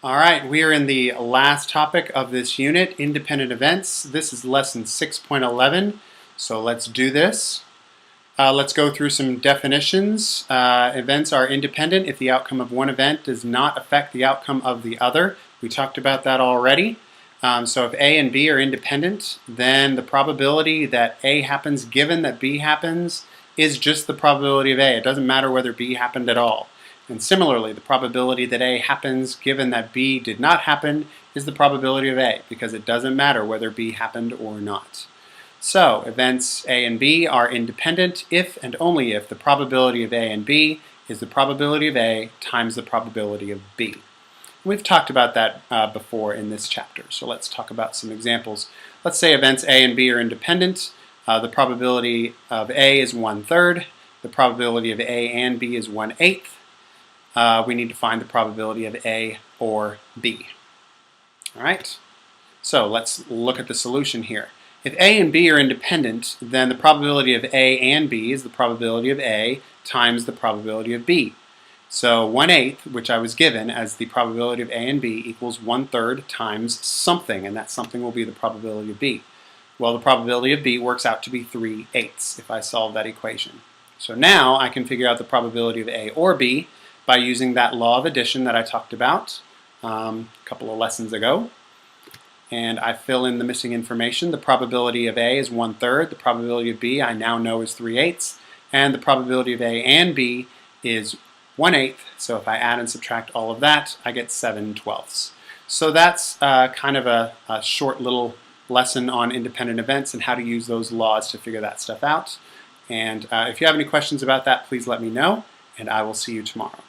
All right, we are in the last topic of this unit, independent events. This is lesson 6.11, so let's do this. Let's go through some definitions. Events are independent if the outcome of one event does not affect the outcome of the other. We talked about that already. So if A and B are independent, then the probability that A happens given that B happens is just the probability of A. It doesn't matter whether B happened at all. And similarly, the probability that A happens given that B did not happen is the probability of A, because it doesn't matter whether B happened or not. So events A and B are independent if and only if the probability of A and B is the probability of A times the probability of B. We've talked about that before in this chapter, so let's talk about some examples. Let's say events A and B are independent. The probability of A is 1/3. The probability of A and B is 1/8. We need to find the probability of A or B. All right, so let's look at the solution here. If A and B are independent, then the probability of A and B is the probability of A times the probability of B. So 1/8, which I was given as the probability of A and B, equals 1/3 times something, and that something will be the probability of B. Well, the probability of B works out to be 3/8 if I solve that equation. So now I can figure out the probability of A or B by using that law of addition that I talked about a couple of lessons ago. And I fill in the missing information. The probability of A is 1/3. The probability of B I now know is 3/8. And the probability of A and B is 1/8. So if I add and subtract all of that, I get 7/12. So that's kind of a short little lesson on independent events and how to use those laws to figure that stuff out. And if you have any questions about that, please let me know, and I will see you tomorrow.